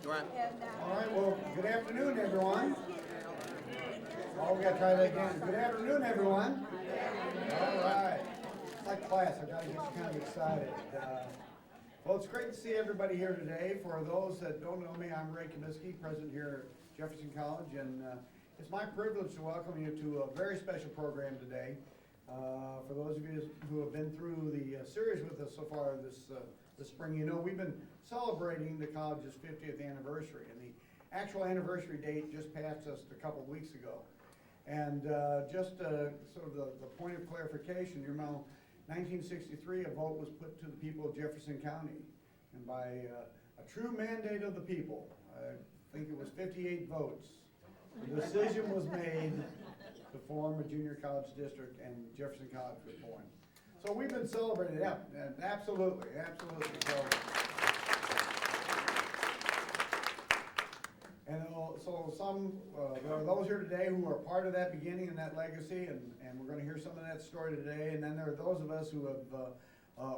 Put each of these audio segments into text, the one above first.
Right. All right, well, good afternoon, everyone. Oh, we got to try that again. Good afternoon, everyone. All right. It's like class. I've got to get you kind of excited. Well, it's great to see everybody here today. For those that don't know me, I'm Ray Kaminsky, president here at Jefferson College, and it's my privilege to welcome you to a very special program today. For those of you who have been through the series with us so far this spring, you know we've been celebrating the college's 50th anniversary, and the actual anniversary date just passed us a couple of weeks ago. And just sort of the point of clarification, you know, 1963, a vote was put to the people of Jefferson County, and by a true mandate of the people, I think it was 58 votes, the decision was made to form a junior college district, and Jefferson College was born. So we've been celebrating, yeah, absolutely. So there are those here today who are part of that beginning and that legacy, and we're going to hear some of that story today. And then there are those of us who have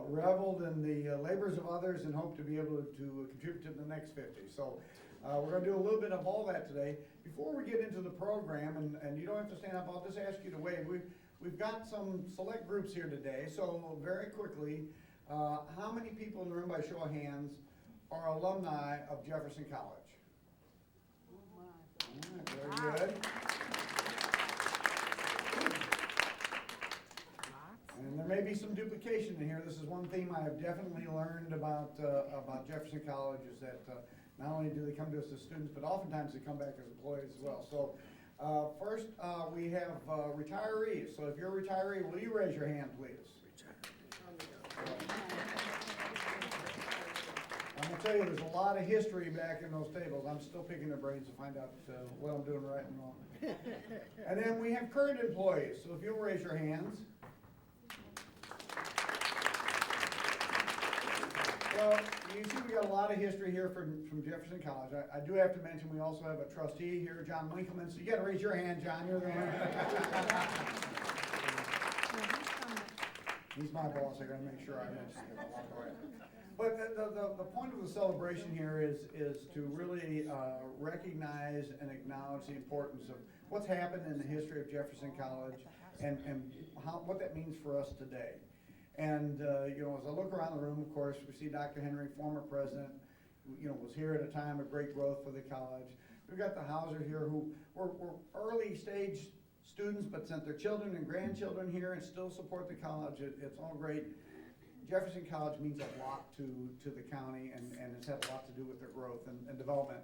reveled in the labors of others and hope to be able to contribute to the next 50. So we're going to do a little bit of all that today. Before we get into the program, and you don't have to stand up, I'll just ask you to wave. We've got some select groups here today, so very quickly, how many people in the room, by show of hands, are alumni of Jefferson College? All right, very good. And there may be some duplication in here. This is one theme I have definitely learned about Jefferson College, is that not only do they come to us as students, but oftentimes they come back as employees as well. So first, we have retirees. So if you're a retiree, will you raise your hand, please? I'm going to tell you, there's a lot of history back in those tables. I'm still picking their brains to find out what I'm doing right and wrong. And then we have current employees. So if you'll raise your hands. Well, you see we got a lot of history here from Jefferson College. I do have to mention we also have a trustee here, John Winkleman. So you got to raise your hand, John. You're the one. He's my boss. I got to make sure I mention him along the way. But the point of the celebration here is to really recognize and acknowledge the importance of what's happened in the history of Jefferson College and what that means for us today. And you know, as I look around the room, of course, we see Dr. Henry, former president, who, was here at a time of great growth for the college. We've got the Hausers here who were early stage students, but sent their children and grandchildren here and still support the college. It's all great. Jefferson College means a lot to the county, and it's had a lot to do with their growth and development.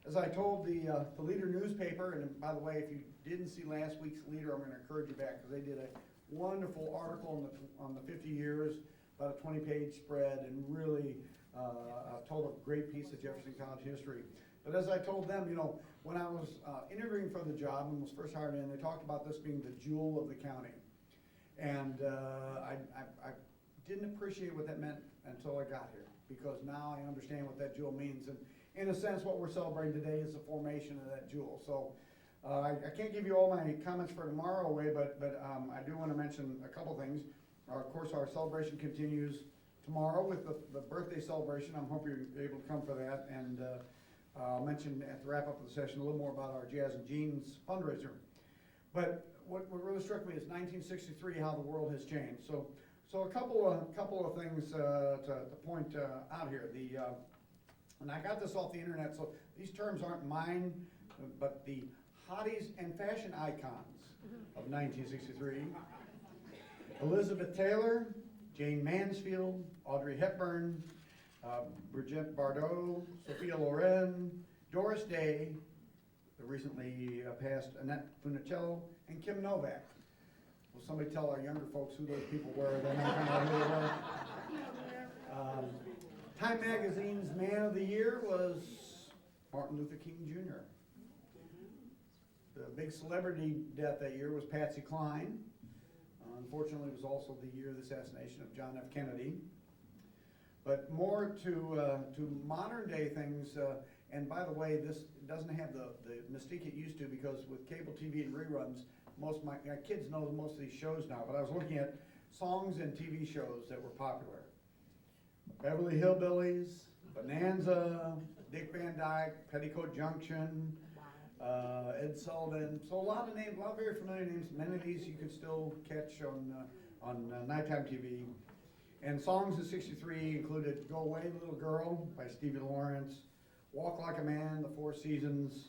As I told the Leader newspaper, and by the way, if you didn't see last week's Leader, I'm going to encourage you back, because they did a wonderful article on the 50 years, about a 20-page spread, and really told a great piece of Jefferson College history. But as I told them, when I was interviewing for the job and was first hired in, they talked about this being the jewel of the county. And I didn't appreciate what that meant until I got here, because now I understand what that jewel means. And in a sense, what we're celebrating today is the formation of that jewel. So I can't give you all my comments for tomorrow away, but I do want to mention a couple things. Of course, our celebration continues tomorrow with the birthday celebration. I'm hoping you're able to come for that. And I'll mention at the wrap up of the session a little more about our Jazz and Jeans fundraiser. But what really struck me is 1963, how the world has changed. So a couple of things to point out here. And I got this off the internet, so these terms aren't mine, but the hotties and fashion icons of 1963. Elizabeth Taylor, Jane Mansfield, Audrey Hepburn, Brigitte Bardot, Sophia Loren, Doris Day, the recently passed Annette Funicello, and Kim Novak. Will somebody tell our younger folks who those people were? They're not going to know who they were. Time Magazine's Man of the Year was Martin Luther King Jr. The big celebrity death that year was Patsy Cline. Unfortunately, it was also the year of the assassination of John F. Kennedy. But more to modern day things, and by the way, this doesn't have the mystique it used to, because with cable TV and reruns, most of my kids know most of these shows now, but I was looking at songs and TV shows that were popular. Beverly Hillbillies, Bonanza, Dick Van Dyke, Petticoat Junction, Ed Sullivan. So a lot of names, a lot of very familiar names. Many of these you can still catch on nighttime TV. And songs in '63 included Go Away Little Girl by Stevie Lawrence, Walk Like a Man, The Four Seasons,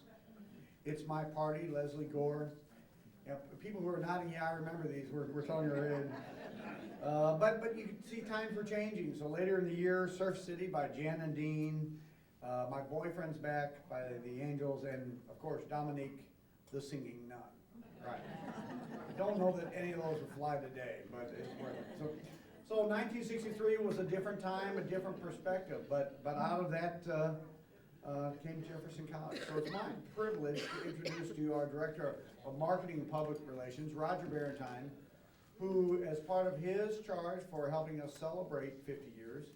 It's My Party, Leslie Gore. Yeah, people who are nodding, yeah, I remember these. We're telling you right in. But you can see times were changing. So later in the year, Surf City by Jan and Dean, My Boyfriend's Back by the Angels, and of course Dominique the Singing Nun. Right. Don't know that any of those would fly today, but it's worth it. So 1963 was a different time, a different perspective, but out of that came Jefferson College. So it's my privilege to introduce to you our Director of Marketing and Public Relations, Roger Barrantine, who, as part of his charge for helping us celebrate 50 years,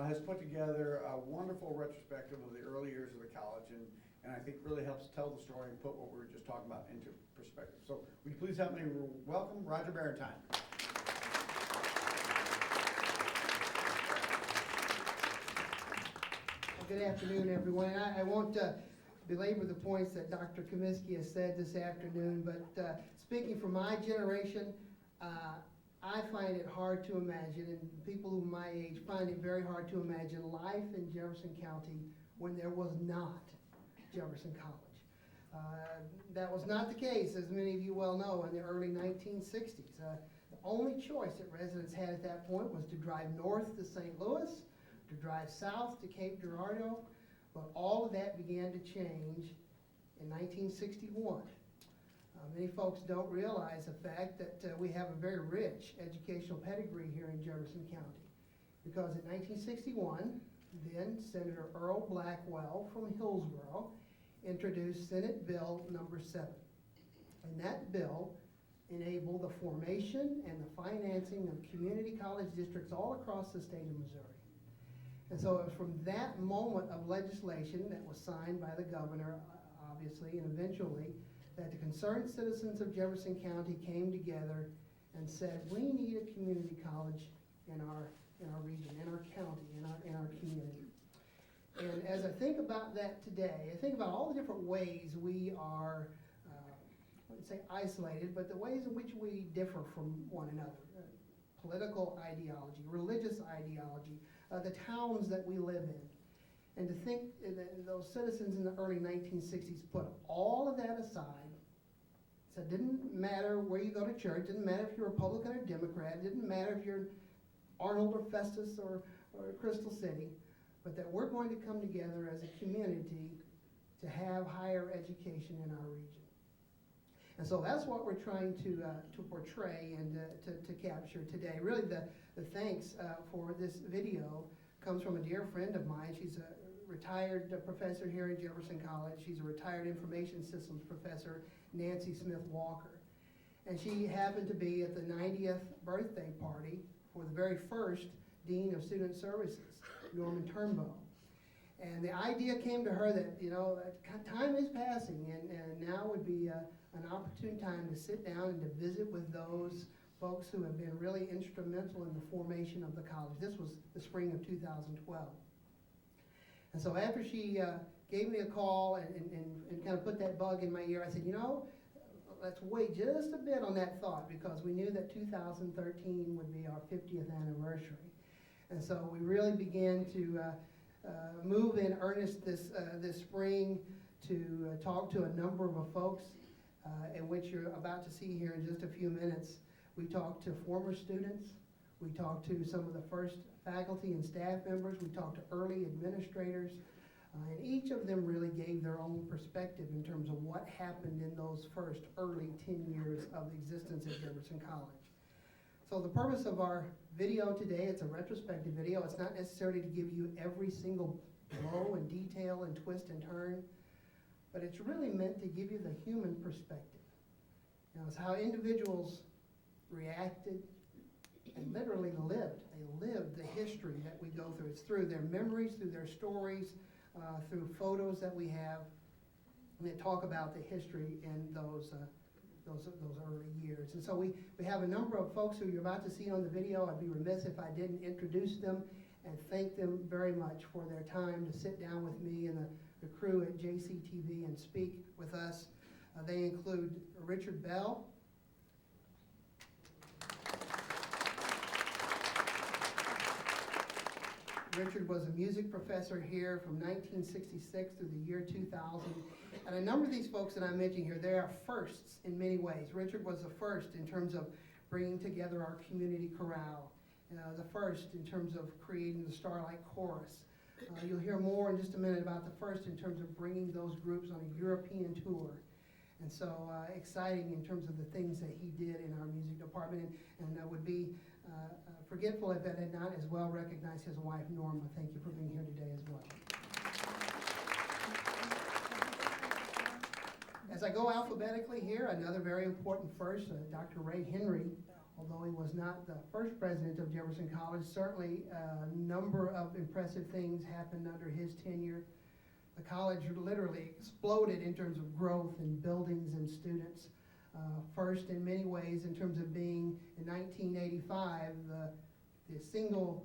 has put together a wonderful retrospective of the early years of the college, and I think really helps tell the story and put what we were just talking about into perspective. So would you please help me welcome Roger Barrantine. Good afternoon, everyone. I won't belabor the points that Dr. Comiskey has said this afternoon, but speaking for my generation, I find it hard to imagine, and people who my age find it very hard to imagine life in Jefferson County when there was not Jefferson College. That was not the case, as many of you well know, in the early 1960s. The only choice that residents had at that point was to drive north to St. Louis, to drive south to Cape Girardeau, but all of that began to change in 1961. Many folks don't realize the fact that we have a very rich educational pedigree here in Jefferson County, because in 1961, then Senator Earl Blackwell from Hillsborough introduced Senate Bill number 7. And that bill enabled the formation and the financing of community college districts all across the state of Missouri. And so it was from that moment of legislation that was signed by the governor, obviously, and eventually, that the concerned citizens of Jefferson County came together and said, we need a community college in our region, in our county, in our community. And as I think about that today, I think about all the different ways we are, I wouldn't say isolated, but the ways in which we differ from one another. Political ideology, religious ideology, the towns that we live in. And to think that those citizens in the early 1960s put all of that aside. So it didn't matter where you go to church, didn't matter if you're Republican or Democrat, didn't matter if you're Arnold or Festus or Crystal City, but that we're going to come together as a community to have higher education in our region. And so that's what we're trying to portray and to capture today. Really the thanks for this video comes from a dear friend of mine. She's a retired professor here at Jefferson College. She's a retired information systems professor, Nancy Smith Walker. And she happened to be at the 90th birthday party for the very first Dean of Student Services, Norman Turnbow. And the idea came to her that, time is passing, and now would be an opportune time to sit down and to visit with those folks who have been really instrumental in the formation of the college. This was the spring of 2012. And so after she gave me a call and kind of put that bug in my ear, I said, let's wait just a bit on that thought, because we knew that 2013 would be our 50th anniversary. And so we really began to move in earnest this spring to talk to a number of folks in which you're about to see here in just a few minutes. We talked to former students, we talked to some of the first faculty and staff members, we talked to early administrators, and each of them really gave their own perspective in terms of what happened in those first early 10 years of existence at Jefferson College. So the purpose of our video today, it's a retrospective video. It's not necessarily to give you every single blow and detail and twist and turn, but it's really meant to give you the human perspective. It's how individuals reacted and literally lived. They lived the history that we go through. It's through their memories, through their stories, through photos that we have, and they talk about the history in those early years. And so we have a number of folks who you're about to see on the video. I'd be remiss if I didn't introduce them and thank them very much for their time to sit down with me and the crew at JCTV and speak with us. They include Richard Bell, Richard was a music professor here from 1966 through the year 2000. And a number of these folks that I'm mentioning here, they are firsts in many ways. Richard was the first in terms of bringing together our community chorale, the first in terms of creating the Starlight Chorus. You'll hear more in just a minute about the first in terms of bringing those groups on a European tour. And so exciting in terms of the things that he did in our music department, and would be forgetful if I had not as well recognized his wife, Norma. Thank you for being here today as well. As I go alphabetically here, another very important first, Dr. Ray Henry, although he was not the first president of Jefferson College, certainly a number of impressive things happened under his tenure. The college literally exploded in terms of growth in buildings and students. First in many ways in terms of being, in 1985, the single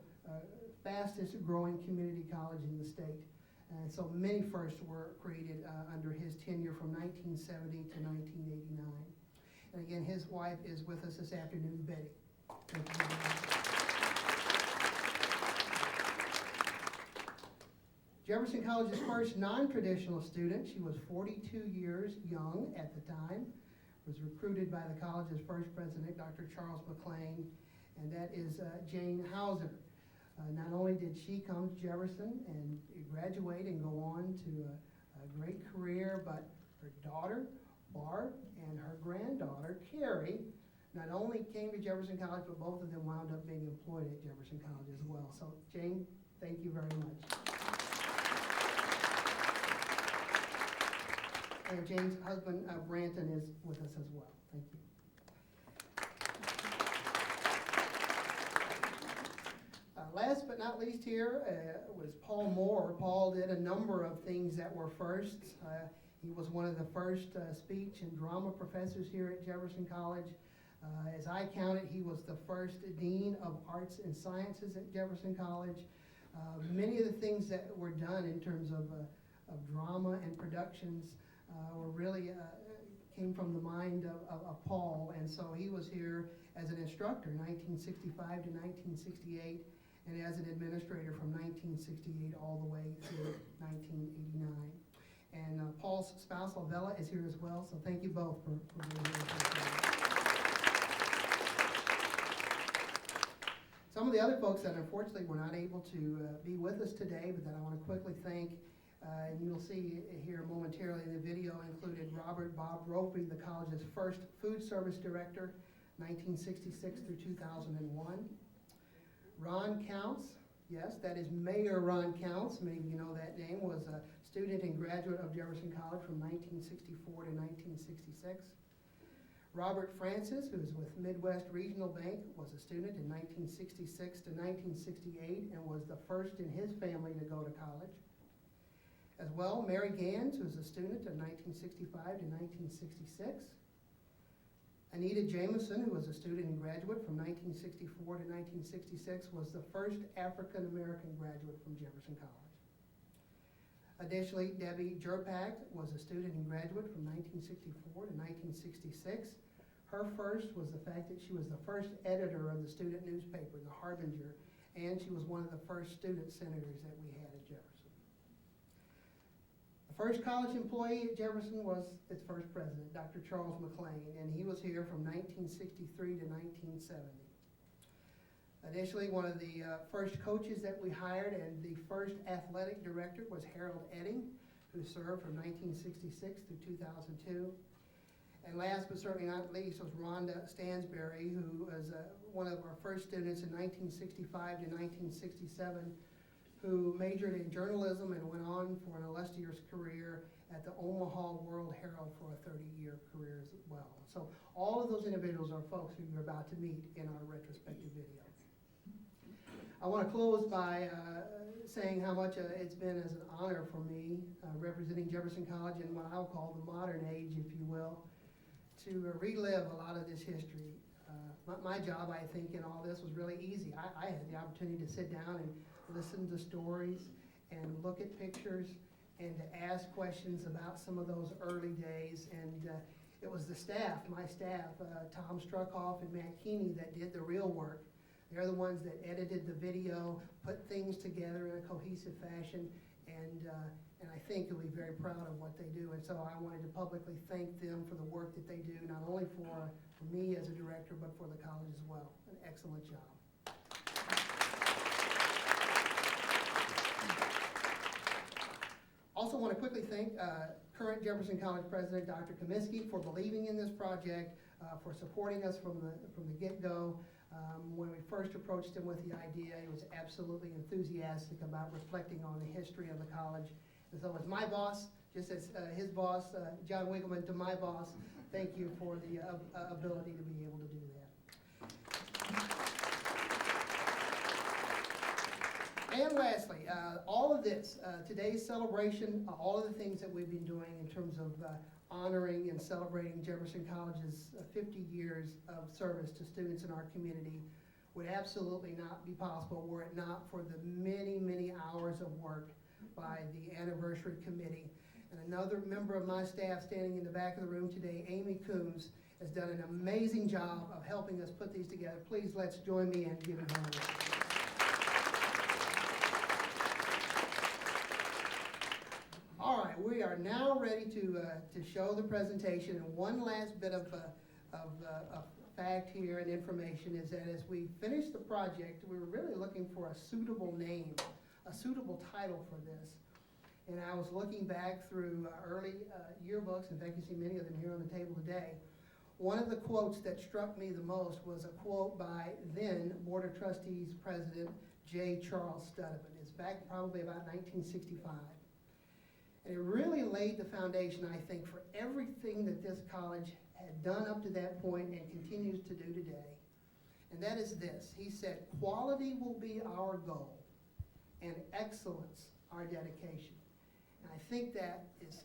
fastest growing community college in the state. And so many firsts were created under his tenure from 1970 to 1989. And again, his wife is with us this afternoon, Betty. Thank you very much. Jefferson College's first non-traditional student, she was 42 years young at the time, was recruited by the college's first president, Dr. Charles McLean, and that is Jane Hauser. Not only did she come to Jefferson and graduate and go on to a great career, but her daughter, Barb, and her granddaughter, Carrie, not only came to Jefferson College, but both of them wound up being employed at Jefferson College as well. So, Jane, thank you very much. And Jane's husband, Barrantine, is with us as well. Thank you. Last but not least here was Paul Moore. Paul did a number of things that were firsts. He was one of the first speech and drama professors here at Jefferson College. As I counted, he was the first dean of arts and sciences at Jefferson College. Many of the things that were done in terms of drama and productions were really came from the mind of Paul, and so he was here as an instructor 1965 to 1968, and as an administrator from 1968 all the way through 1989. And Paul's spouse, Alvella, is here as well, so thank you both for being here. Some of the other folks that unfortunately were not able to be with us today, but that I want to quickly thank, and you'll see here momentarily in the video, included Robert Bob Ropey, the college's first food service director, 1966 through 2001. Ron Counts, yes, that is Mayor Ron Counts, maybe you know that name, was a student and graduate of Jefferson College from 1964 to 1966. Robert Francis, who is with Midwest Regional Bank, was a student in 1966 to 1968 and was the first in his family to go to college. As well, Mary Gans, who was a student of 1965 to 1966. Anita Jameson, who was a student and graduate from 1964 to 1966, was the first African-American graduate from Jefferson College. Additionally, Debbie Jerpak was a student and graduate from 1964 to 1966. Her first was the fact that she was the first editor of the student newspaper, the Harbinger, and she was one of the first student senators that we had at Jefferson. The first college employee at Jefferson was its first president, Dr. Charles McLean, and he was here from 1963 to 1970. Additionally, one of the first coaches that we hired and the first athletic director was Harold Edding, who served from 1966 through 2002. And last but certainly not least was Rhonda Stansberry, who was one of our first students in 1965 to 1967, who majored in journalism and went on for an illustrious career at the Omaha World Herald for a 30-year career as well. So all of those individuals are folks who you're about to meet in our retrospective video. I want to close by saying how much it's been as an honor for me, representing Jefferson College in what I'll call the modern age, if you will, to relive a lot of this history. My job, I think, in all this was really easy. I had the opportunity to sit down and listen to stories and look at pictures and to ask questions about some of those early days. And it was the staff, my staff, Tom Struckhoff and Matt Keeney, that did the real work. They're the ones that edited the video, put things together in a cohesive fashion, and I think you'll be very proud of what they do. And so I wanted to publicly thank them for the work that they do, not only for me as a director, but for the college as well. An excellent job. Also want to quickly thank current Jefferson College President Dr. Comiskey for believing in this project, for supporting us from the get-go. When we first approached him with the idea, he was absolutely enthusiastic about reflecting on the history of the college. And so as my boss, just as his boss, John Wiggleman, to my boss, thank you for the ability to be able to do that. And lastly, all of this, today's celebration, all of the things that we've been doing in terms of honoring and celebrating Jefferson College's 50 years of service to students in our community would absolutely not be possible were it not for the many, many hours of work by the anniversary committee. And another member of my staff standing in the back of the room today, Amy Coombs, has done an amazing job of helping us put these together. Please let's join me in giving her a round. All right, we are now ready to show the presentation. And one last bit of fact here and information is that as we finished the project, we were really looking for a suitable name, a suitable title for this. And I was looking back through early yearbooks. In fact, you see many of them here on the table today. One of the quotes that struck me the most was a quote by then Board of Trustees President J. Charles Studdeman. It's back probably about 1965. And it really laid the foundation, I think, for everything that this college had done up to that point and continues to do today. And that is this. He said, quality will be our goal and excellence our dedication. And I think that is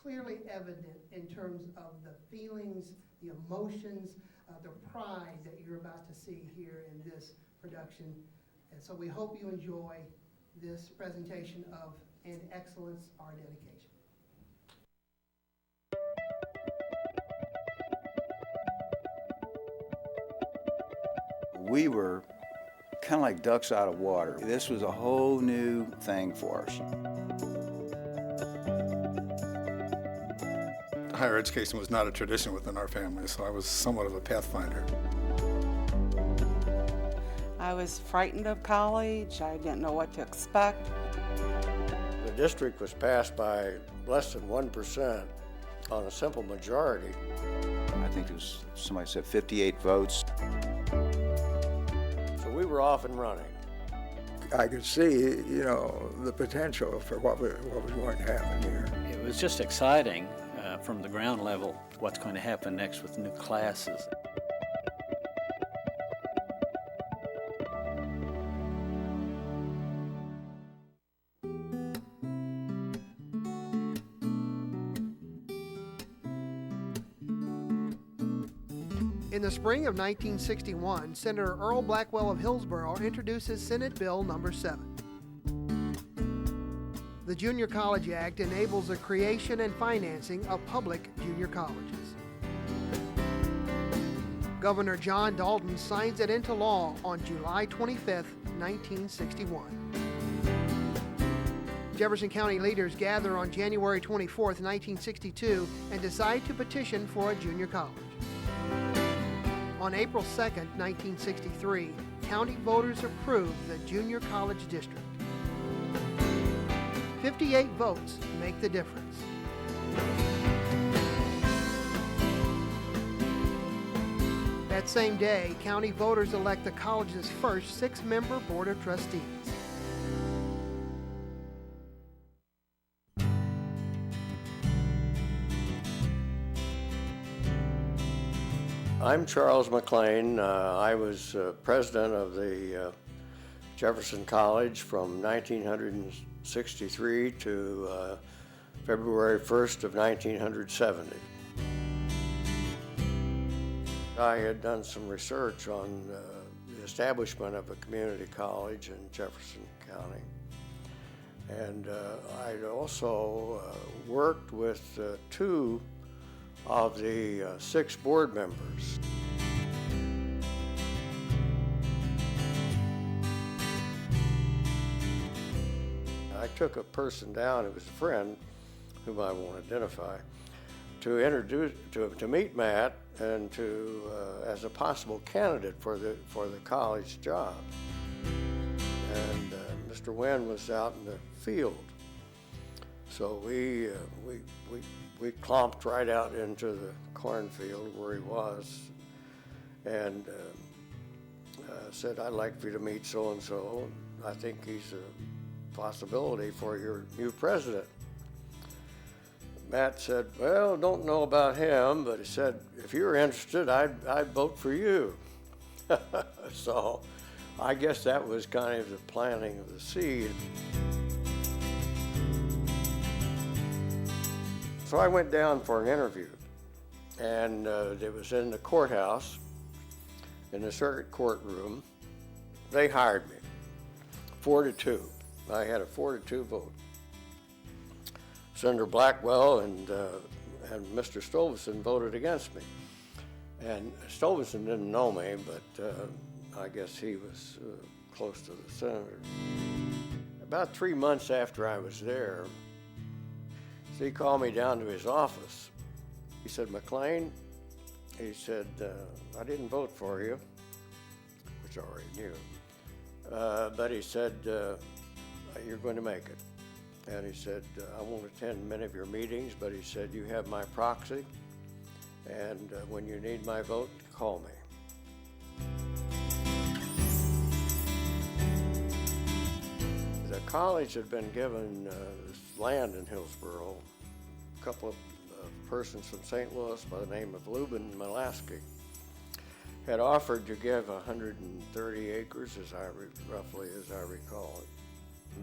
clearly evident in terms of the feelings, the emotions, the pride that you're about to see here in this production. And so we hope you enjoy this presentation of And Excellence Our Dedication. We were kind of like ducks out of water. This was a whole new thing for us. Higher education was not a tradition within our family, so I was somewhat of a pathfinder. I was frightened of college. I didn't know what to expect. The district was passed by less than 1% on a simple majority. I think it was, somebody said 58 votes. So we were off and running. I could see, the potential for what was going to happen here. It was just exciting from the ground level, what's going to happen next with new classes. In the spring of 1961, Senator Earl Blackwell of Hillsborough introduces Senate Bill number 7. The Junior College Act enables the creation and financing of public junior colleges. Governor John Dalton signs it into law on July 25, 1961. Jefferson County leaders gather on January 24, 1962, and decide to petition for a junior college. On April 2, 1963, county voters approved the junior college district. 58 votes make the difference. That same day, county voters elect the college's first 6-member board of trustees. I'm Charles McLean. I was president of the Jefferson College from 1963 to February 1st of 1970. I had done some research on the establishment of a community college in Jefferson County. And I'd also worked with 2 of the 6 board members. I took a person down, it was a friend, whom I won't identify, to meet Matt and to as a possible candidate for the college job. And Mr. Wynn was out in the field, so we clomped right out into the cornfield where he was, and said, "I'd like for you to meet so and so. I think he's a possibility for your new president." Matt said, "Well, don't know about him, but he said, if you're interested, I'd vote for you." So I guess that was kind of the planting of the seed. So I went down for an interview, and it was in the courthouse, in the circuit courtroom. They hired me, 4-2. I had a 4-2 vote. Senator Blackwell and Mr. Stolveson voted against me. And Stolveson didn't know me, but I guess he was close to the senator. About 3 months after I was there, he called me down to his office. He said, "McLean," he said, "I didn't vote for you," which I already knew. But he said, "You're going to make it." And he said, "I won't attend many of your meetings," but he said, "You have my proxy, and when you need my vote, call me." The college had been given this land in Hillsboro. A couple of persons from St. Louis by the name of Lubin Mulaski had offered to give 130 acres, roughly as I recall it.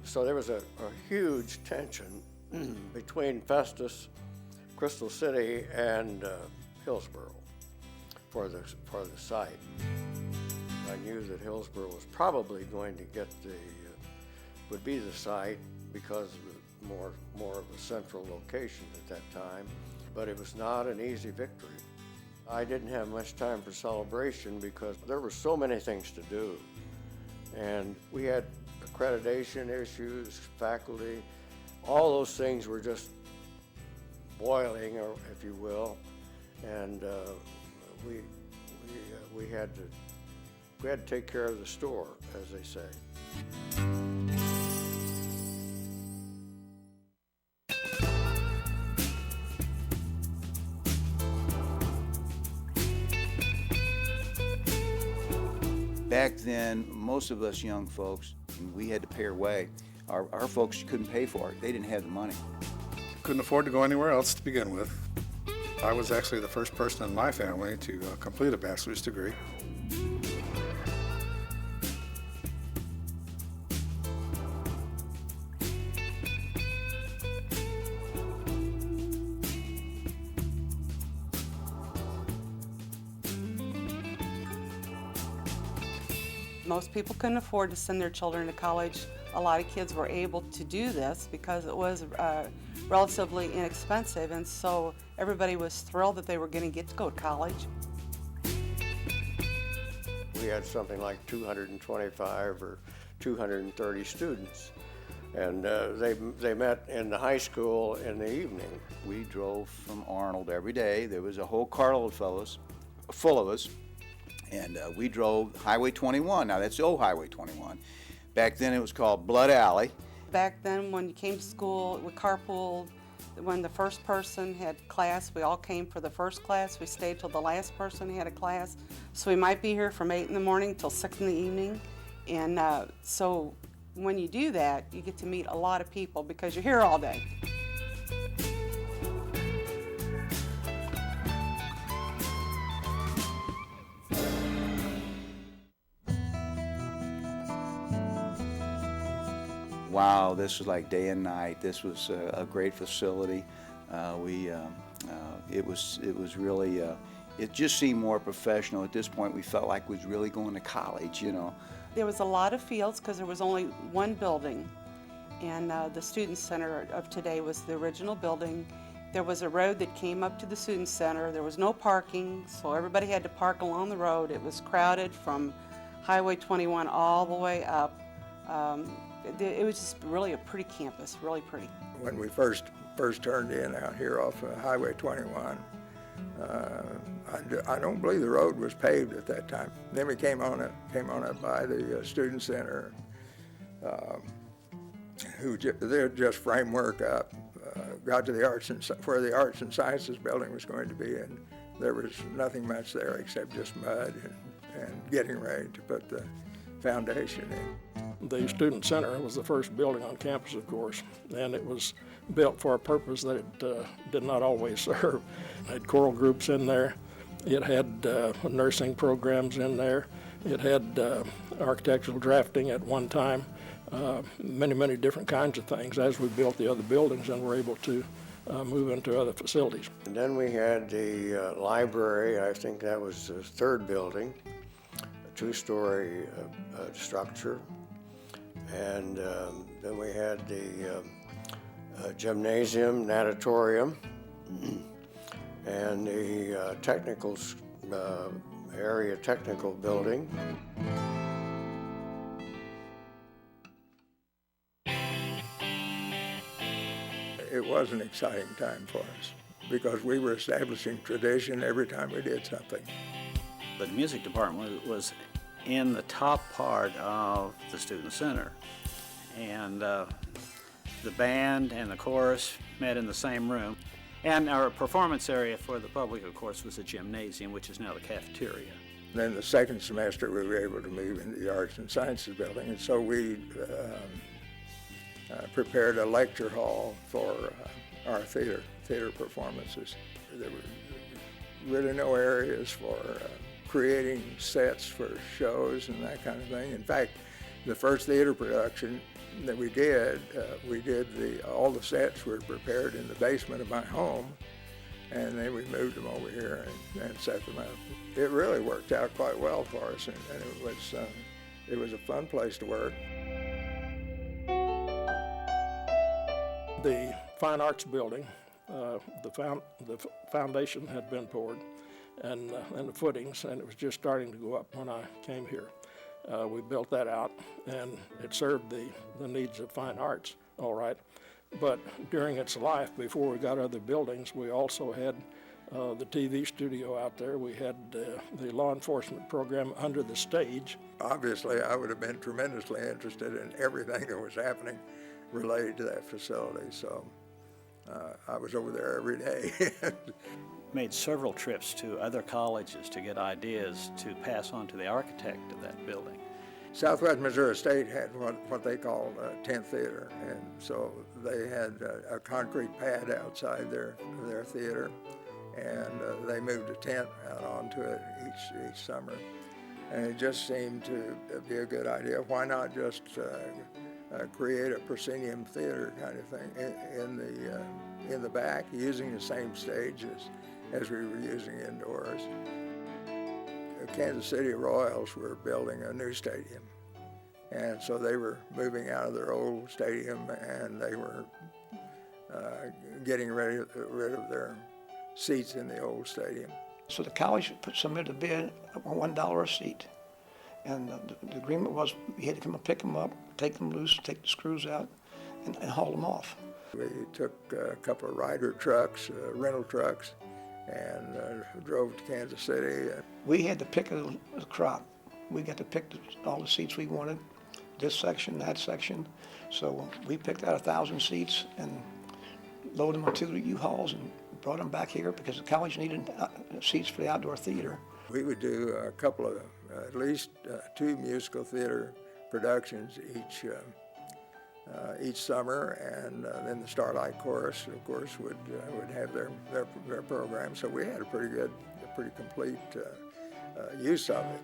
So there was a huge tension between Festus, Crystal City, and Hillsboro for the site. I knew that Hillsboro was probably going to get would be the site because of more of a central location at that time, but it was not an easy victory. I didn't have much time for celebration because there were so many things to do, and we had accreditation issues, faculty, all those things were just boiling, or if you will, and we had to take care of the store, as they say. Back then, most of us young folks, we had to pay our way. Our folks couldn't pay for it. They didn't have the money. Couldn't afford to go anywhere else to begin with. I was actually the first person in my family to complete a bachelor's degree. Most people couldn't afford to send their children to college. A lot of kids were able to do this because it was relatively inexpensive, and so everybody was thrilled that they were going to get to go to college. We had something like 225 or 230 students, and they met in the high school in the evening. We drove from Arnold every day. There was a whole carload full of us. And we drove Highway 21. Now, that's the old Highway 21. Back then, it was called Blood Alley. Back then, when you came to school, we carpooled. When the first person had class, we all came for the first class. We stayed till the last person had a class. So we might be here from 8 in the morning till 6 in the evening. And so when you do that, you get to meet a lot of people because you're here all day. Wow, this was like day and night. This was a great facility. It was really It just seemed more professional. At this point, we felt like we was really going to college, you know. There was a lot of fields because there was only one building, and the Student Center of today was the original building. There was a road that came up to the Student Center. There was no parking, so everybody had to park along the road. It was crowded from Highway 21 all the way up. It was just really a pretty campus, really pretty. When we first turned in out here off Highway 21, I don't believe the road was paved at that time. Then we came on up by the Student Center, they're just framework up, got to the where the Arts and Sciences building was going to be, and there was nothing much there except just mud and getting ready to put the foundation in. The Student Center was the first building on campus, of course, and it was built for a purpose that it did not always serve. It had choral groups in there. It had nursing programs in there. It had architectural drafting at one time, many different kinds of things. As we built the other buildings and were able to move into other facilities. And then we had the library. I think that was the third building, a two-story structure. And then we had the gymnasium, natatorium, and the technical area technical building. It was an exciting time for us because we were establishing tradition every time we did something. The music department was in the top part of the Student Center, and the band and the chorus met in the same room. And our performance area for the public, of course, was the gymnasium, which is now the cafeteria. Then the second semester we were able to move into the Arts and Sciences building, and so we prepared a lecture hall for our theater performances. There were really no areas for creating sets for shows and that kind of thing. In fact, the first theater production that we did all the sets were prepared in the basement of my home, and then we moved them over here and set them up. It really worked out quite well for us, and it was a fun place to work. The Fine Arts building, the foundation had been poured and the footings, and it was just starting to go up when I came here. We built that out, and it served the needs of fine arts, all right. But during its life, before we got other buildings, we also had the TV studio out there. We had the law enforcement program under the stage. Obviously, I would have been tremendously interested in everything that was happening related to that facility, so I was over there every day. Made several trips to other colleges to get ideas to pass on to the architect of that building. Southwest Missouri State had what they call a tent theater, and so they had a concrete pad outside their theater, and they moved a tent out onto it each summer. And it just seemed to be a good idea. Why not just create a proscenium theater kind of thing in the back, using the same stage as we were using indoors. The Kansas City Royals were building a new stadium, and so they were moving out of their old stadium, and they were getting rid of their seats in the old stadium. So the college submitted a bid of $1 a seat, and the agreement was you had to come and pick them up, take them loose, take the screws out, and haul them off. We took a couple of rider trucks, rental trucks, and drove to Kansas City. We had to pick the crop. We got to pick all the seats we wanted, this section, that section. So we picked out 1,000 seats and loaded them on 2 U-Hauls and brought them back here because the college needed seats for the outdoor theater. We would do a couple of, at least 2 musical theater productions each summer, and then the Starlight Chorus, of course, would have their program. So we had a pretty complete use of it.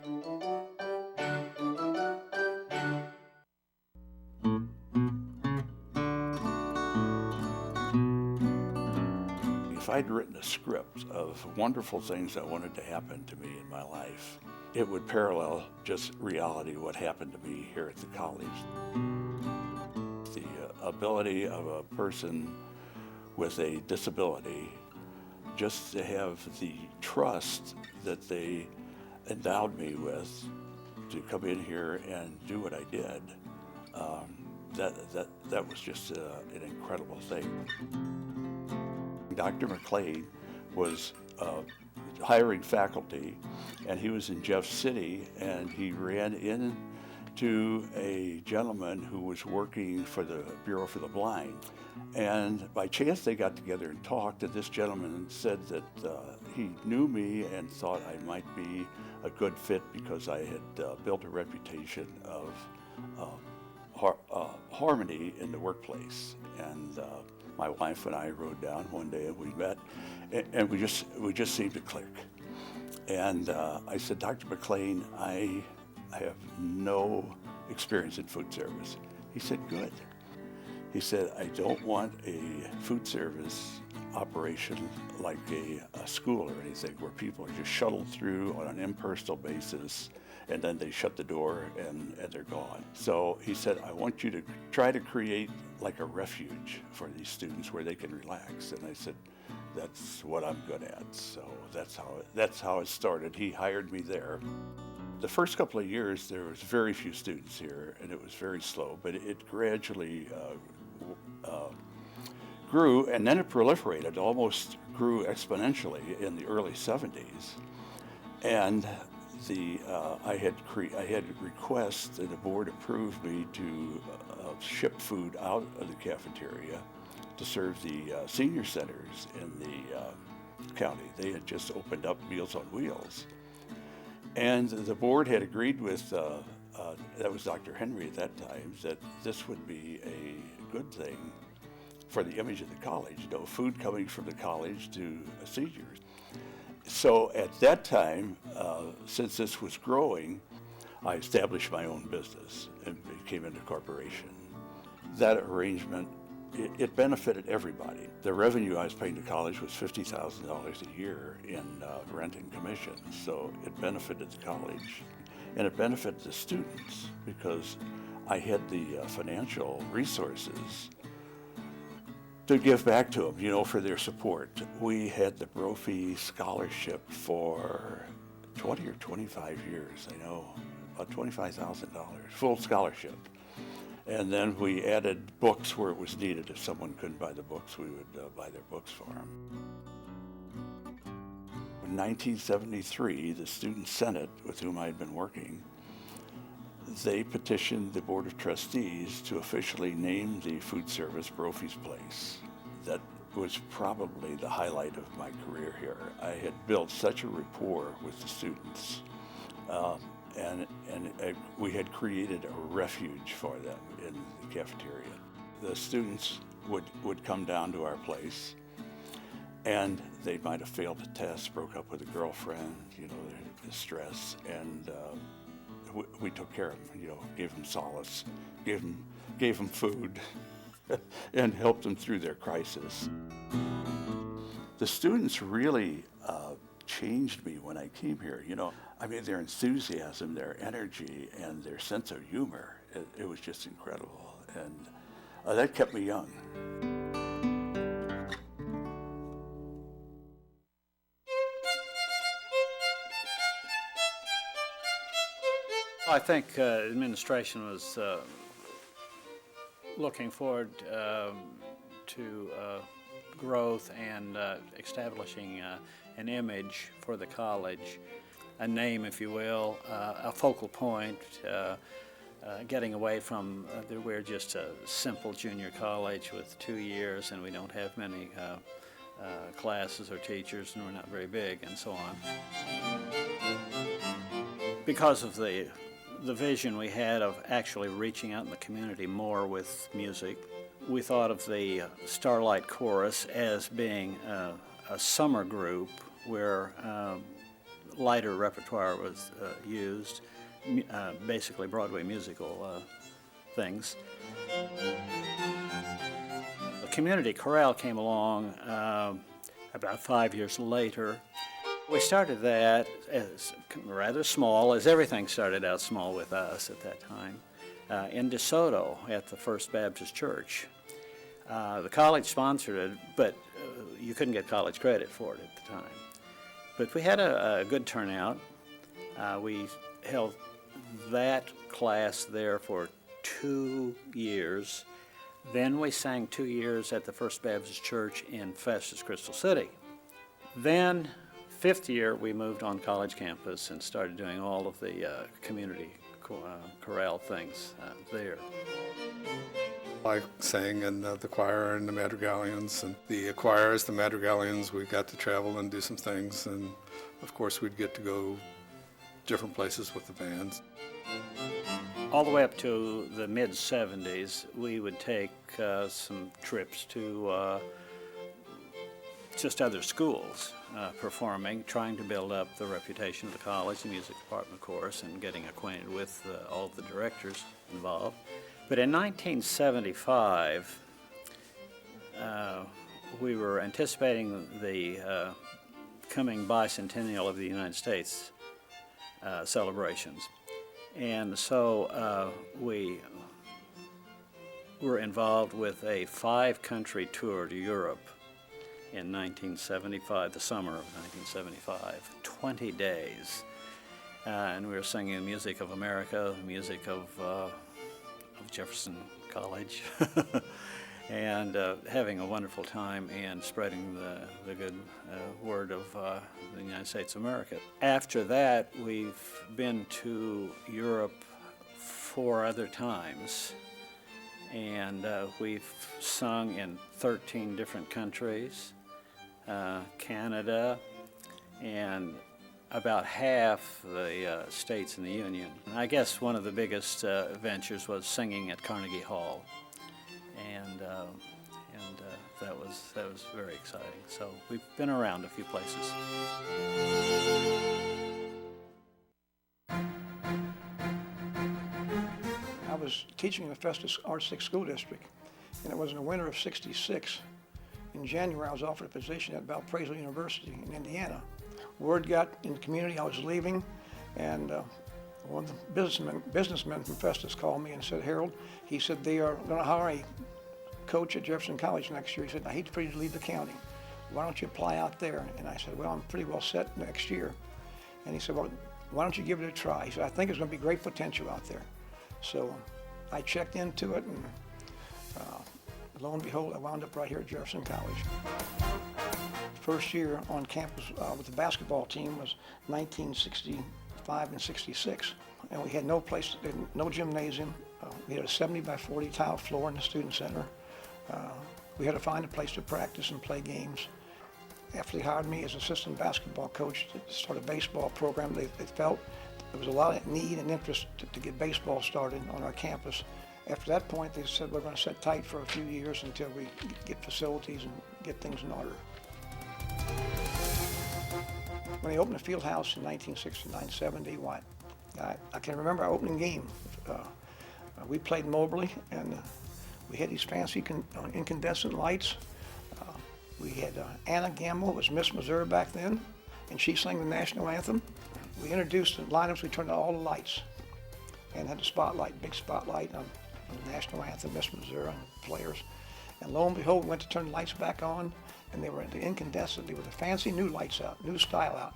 if I'd written a script of wonderful things I wanted to happen to me in my life, it would parallel just reality, what happened to me here at the college. The ability of a person with a disability just to have the trust that they endowed me with to come in here and do what I did, that was just an incredible thing. Dr. McLean was hiring faculty, and he was in Jeff City, and he ran into a gentleman who was working for the Bureau for the Blind. And by chance they got together and talked, and this gentleman said that he knew me and thought I might be a good fit because I had built a reputation of harmony in the workplace. And my wife and I rode down one day and we met, and we just seemed to click. And I said, Dr. McLean, I have no experience in food service. He said, good. He said, I don't want a food service operation like a school or anything where people are just shuttled through on an impersonal basis and then they shut the door and they're gone. So he said, I want you to try to create like a refuge for these students where they can relax. And I said, that's what I'm good at. So that's how it started. He hired me there. The first couple of years, there was very few students here, and it was very slow, but it gradually grew, and then it proliferated, almost grew exponentially in the early 70s. And I had requests, and the board approved me to ship food out of the cafeteria to serve the senior centers in the county. They had just opened up Meals on Wheels. And the board had agreed with, that was Dr. Henry at that time, that this would be a good thing for the image of the college, food coming from the college to seniors. So at that time, since this was growing, I established my own business and became into corporation. That arrangement, it benefited everybody. The revenue I was paying to college was $50,000 a year in rent and commissions, so it benefited the college, and it benefited the students because I had the financial resources to give back to them, for their support. We had the Brophy Scholarship for 20 or 25 years, about $25,000, full scholarship. And then we added books where it was needed. If someone couldn't buy the books, we would buy their books for them. In 1973, the Student Senate, with whom I had been working, they petitioned the Board of Trustees to officially name the food service Brophy's Place. That was probably the highlight of my career here. I had built such a rapport with the students, and we had created a refuge for them in the cafeteria. The students would come down to our place, and they might have failed a test, broke up with a girlfriend, the stress, and we took care of them, gave them solace, gave them food, and helped them through their crisis. The students really changed me when I came here. Their enthusiasm, their energy, and their sense of humor, it was just incredible. And that kept me young. I think administration was looking forward to growth and establishing an image for the college, a name, if you will, a focal point, getting away from we're just a simple junior college with 2 years and we don't have many classes or teachers and we're not very big and so on. Because of the vision we had of actually reaching out in the community more with music, we thought of the Starlight Chorus as being a summer group where lighter repertoire was used, basically Broadway musical things. The community chorale came along about 5 years later. We started that as rather small, as everything started out small with us at that time, in DeSoto at the First Baptist Church. The college sponsored it, but you couldn't get college credit for it at the time. But we had a good turnout. We held that class there for 2 years. Then we sang 2 years at the First Baptist Church in Festus, Crystal City. Then, 5th year, we moved on college campus and started doing all of the community chorale things there. I sang in the choir and the madrigalians, and the choirs, the madrigalians, we got to travel and do some things, and of course we'd get to go different places with the bands. All the way up to the mid-'70s, we would take some trips to just other schools performing, trying to build up the reputation of the college, the music department, of course, and getting acquainted with all of the directors involved. But in 1975, we were anticipating the coming bicentennial of the United States celebrations. And so we were involved with a 5-country tour to Europe in 1975, the summer of 1975, 20 days. And we were singing the music of America, the music of Jefferson College, and having a wonderful time and spreading the good word of the United States of America. After that, we've been to Europe 4 other times, and we've sung in 13 different countries, Canada, and about half the states in the Union. I guess one of the biggest ventures was singing at Carnegie Hall, and that was very exciting. So we've been around a few places. I was teaching in the Festus R6 School District, and it was in the winter of '66. In January, I was offered a position at Valparaiso University in Indiana. Word got in the community I was leaving, and one of the businessmen from Festus called me and said, Harold, he said, they are going to hire a coach at Jefferson College next year. He said, I hate for you to leave the county. Why don't you apply out there? And I said, well, I'm pretty well set next year. And he said, well, why don't you give it a try? He said, I think there's going to be great potential out there. So I checked into it, and lo and behold, I wound up right here at Jefferson College. First year on campus with the basketball team was 1965 and 66. And we had no place, no gymnasium. We had a 70 by 40 tile floor in the student center. We had to find a place to practice and play games. After they hired me as assistant basketball coach to start a baseball program, they felt there was a lot of need and interest to get baseball started on our campus. After that point, they said, we're going to sit tight for a few years until we get facilities and get things in order. When they opened the field house in 1969-70, I can remember our opening game. We played Moberly, and we had these fancy incandescent lights. We had Anna Gamble, was Miss Missouri back then, and she sang the national anthem. We introduced the lineups, we turned on all the lights, and had the spotlight, big spotlight on the national anthem, Miss Missouri, and players. And lo and behold, we went to turn the lights back on, and they were the incandescent. They were the fancy new lights out, new style out.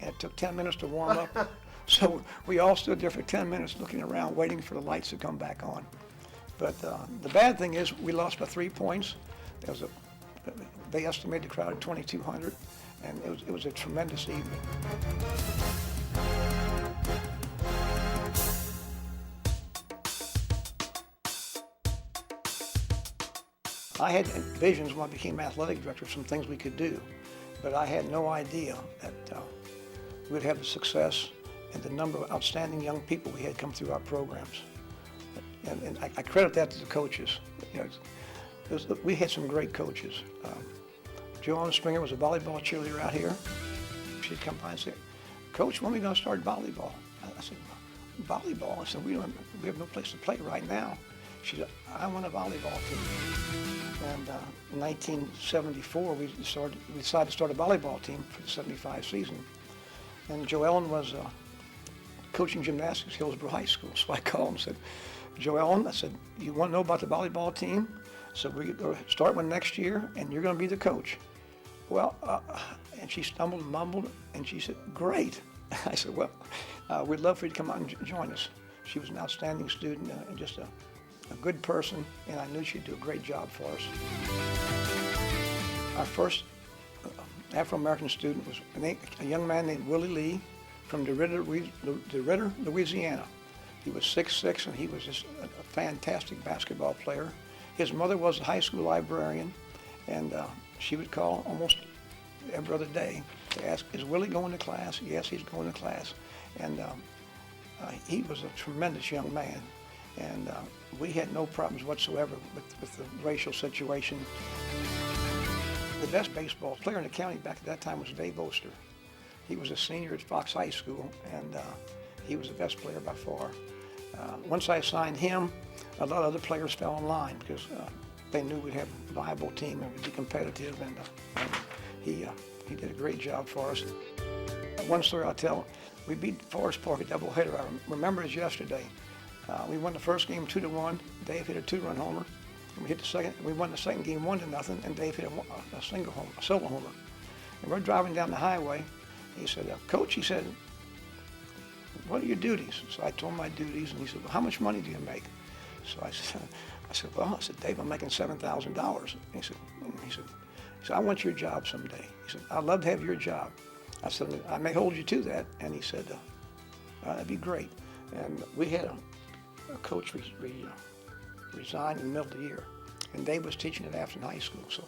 And it took 10 minutes to warm up. So we all stood there for 10 minutes looking around, waiting for the lights to come back on. But the bad thing is we lost by 3 points. They estimated the crowd at 2,200, and it was a tremendous evening. I had visions when I became athletic director of some things we could do, but I had no idea that we'd have the success and the number of outstanding young people we had come through our programs. And I credit that to the coaches. You know, we had some great coaches. Joanna Springer was a volleyball cheerleader out here. She'd come by and say, Coach, when are we going to start volleyball? I said, volleyball? I said, we have no place to play right now. She said, I want a volleyball team. And in 1974, we decided to start a volleyball team for the 75 season. And Joe Ellen was coaching gymnastics at Hillsborough High School. So I called him and said, Joe Ellen, I said, you want to know about the volleyball team? So we're going to start one next year, and you're going to be the coach. Well, and she stumbled and mumbled, and she said, great. I said, well, we'd love for you to come out and join us. She was an outstanding student and just a good person, and I knew she'd do a great job for us. Our first Afro-American student was a young man named Willie Lee from DeRidder, Louisiana. He was 6'6", and he was just a fantastic basketball player. His mother was a high school librarian, and she would call almost every other day to ask, is Willie going to class? Yes, he's going to class. And he was a tremendous young man, and we had no problems whatsoever with the racial situation. The best baseball player in the county back at that time was Dave Oster. He was a senior at Fox High School, and he was the best player by far. Once I signed him, a lot of other players fell in line because they knew we'd have a viable team and we'd be competitive, and he did a great job for us. One story I'll tell, we beat Forest Park a doubleheader. I remember it yesterday. We won the first game 2-1. Dave hit a 2-run homer. And we hit the second. We won the second game 1-0, and Dave hit a solo homer. And we're driving down the highway. He said, Coach, he said, what are your duties? So I told him my duties, and he said, well, how much money do you make? So I said, well, Dave, I'm making $7,000. He said, I want your job someday. He said, I'd love to have your job. I said, I may hold you to that. And he said, that'd be great. And we had a coach resign in the middle of the year, and Dave was teaching at Afton High School. So,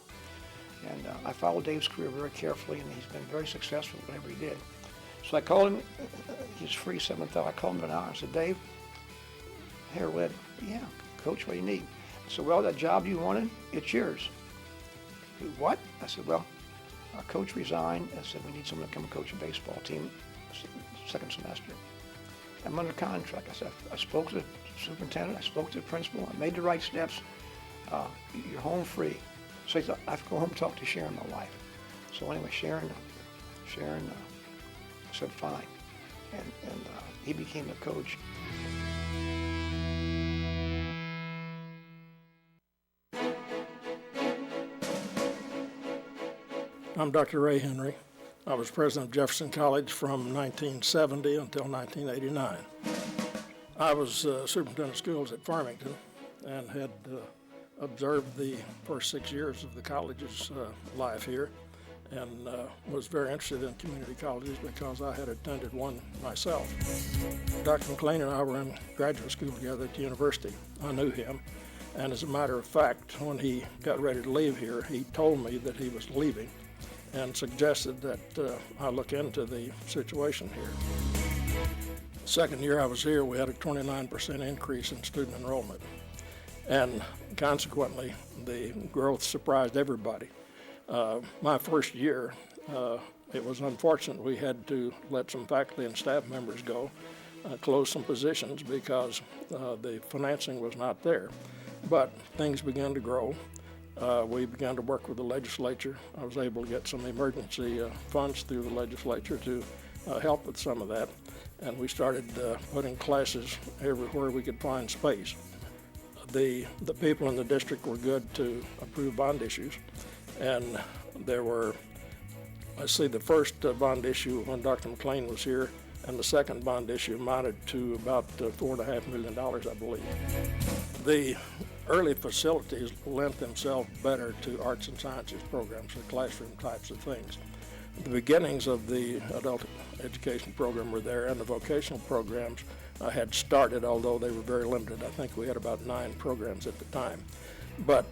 and I followed Dave's career very carefully, and he's been very successful in whatever he did. So I called him. He's free 7th hour. I called him in an hour. I said, Dave, hair red. Yeah, Coach, what do you need? I said, well, that job you wanted, it's yours. What? I said, well, our coach resigned. I said, we need someone to come coach a baseball team second semester. I'm under contract. I said, I spoke to the superintendent, I spoke to the principal, I made the right steps. You're home free. So he thought, I have to go home and talk to Sharon, my wife. So anyway, Sharon said, fine. And he became the coach. I'm Dr. Ray Henry. I was president of Jefferson College from 1970 until 1989. I was superintendent of schools at Farmington and had observed the first 6 years of the college's life here, and was very interested in community colleges because I had attended one myself. Dr. McLean and I were in graduate school together at the university. I knew him, and as a matter of fact, when he got ready to leave here, he told me that he was leaving and suggested that I look into the situation here. The second year I was here, we had a 29% increase in student enrollment, and consequently, the growth surprised everybody. My first year, it was unfortunate we had to let some faculty and staff members go, close some positions because the financing was not there. But things began to grow. We began to work with the legislature. I was able to get some emergency funds through the legislature to help with some of that. And we started putting classes everywhere we could find space. The people in the district were good to approve bond issues. And there were, the first bond issue when Dr. McLean was here, and the second bond issue amounted to about $4.5 million, I believe. The early facilities lent themselves better to arts and sciences programs, the classroom types of things. The beginnings of the adult education program were there, and the vocational programs had started, although they were very limited. I think we had about 9 programs at the time. But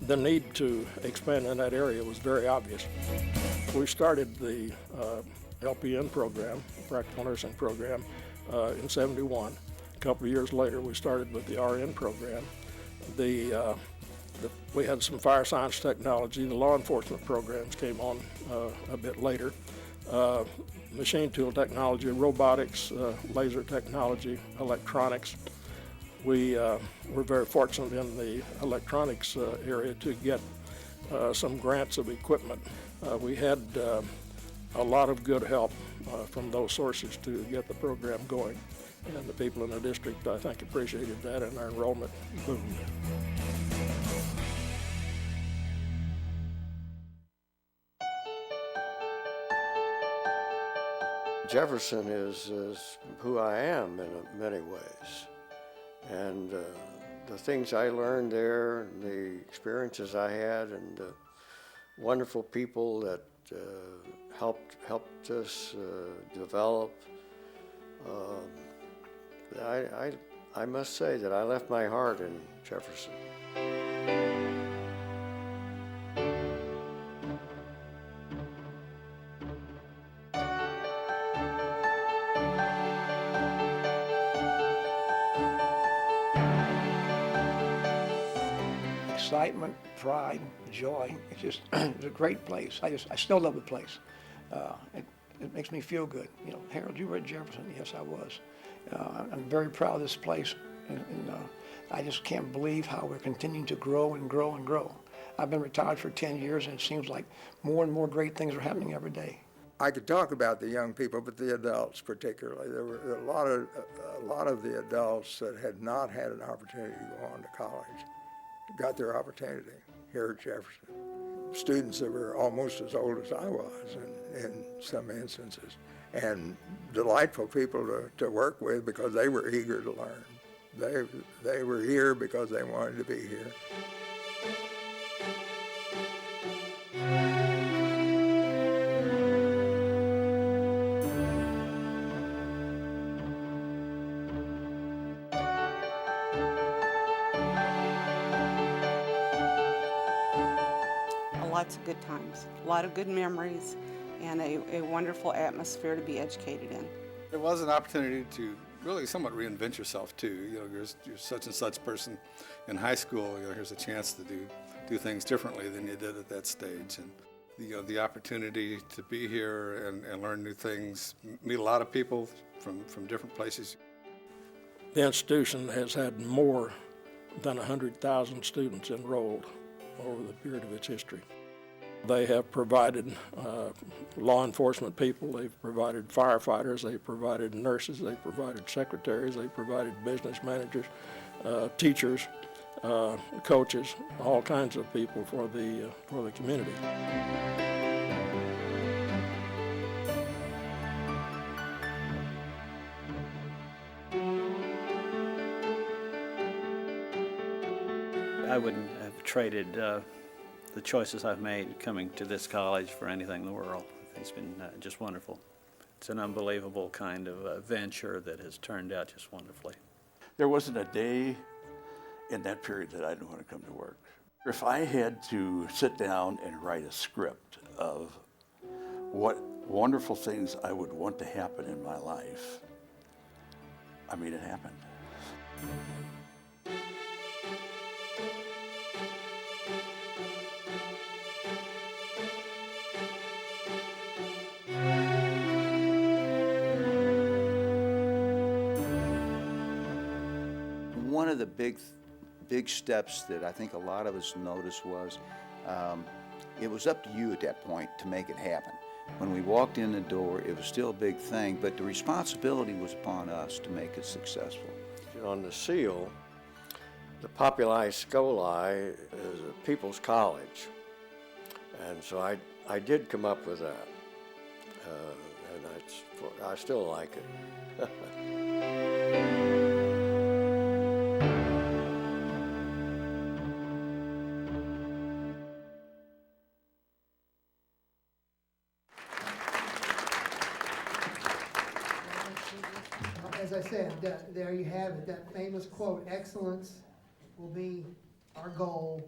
the need to expand in that area was very obvious. We started the LPN program, practical nursing program, in '71. A couple of years later, we started with the RN program. We had some fire science technology. The law enforcement programs came on a bit later. Machine tool technology, robotics, laser technology, electronics. we're very fortunate in the electronics area to get some grants of equipment. We had a lot of good help from those sources to get the program going. And the people in the district, I think, appreciated that, and our enrollment boomed. Jefferson is who I am in many ways. And the things I learned there, the experiences I had, and the wonderful people that helped us develop. I must say that I left my heart in Jefferson. Excitement, pride, joy. It's just, it's a great place. I still love the place. It makes me feel good. You know, Harold, you were at Jefferson. Yes, I was. I'm very proud of this place, and I just can't believe how we're continuing to grow and grow and grow. I've been retired for 10 years, and it seems like more and more great things are happening every day. I could talk about the young people, but the adults particularly. There were a lot of the adults that had not had an opportunity to go on to college got their opportunity here at Jefferson. Students that were almost as old as I was in some instances, and delightful people to work with because they were eager to learn. They were here because they wanted to be here. Lots of good times, a lot of good memories, and a wonderful atmosphere to be educated in. There was an opportunity to really somewhat reinvent yourself too. You know, you're such and such person in high school. You know, here's a chance to do things differently than you did at that stage, and the opportunity to be here and learn new things, meet a lot of people from different places. The institution has had more than 100,000 students enrolled over the period of its history. They have provided law enforcement people, they've provided firefighters, they've provided nurses, they've provided secretaries, they've provided business managers, teachers, coaches, all kinds of people for the community. I wouldn't have traded the choices I've made coming to this college for anything in the world. It's been just wonderful. It's an unbelievable kind of venture that has turned out just wonderfully. There wasn't a day in that period that I didn't want to come to work. If I had to sit down and write a script of what wonderful things I would want to happen in my life, I mean, it happened. One of the big steps that I think a lot of us noticed was it was up to you at that point to make it happen. When we walked in the door, it was still a big thing, but the responsibility was upon us to make it successful. On the seal, the Populi Scholae is a people's college, and so I did come up with that, and I still like it. As I said, there you have it, that famous quote, excellence will be our goal,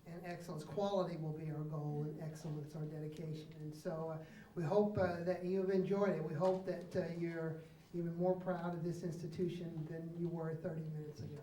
and excellence, quality will be our goal, and excellence our dedication. And so we hope that you've enjoyed it. We hope that you're even more proud of this institution than you were 30 minutes ago.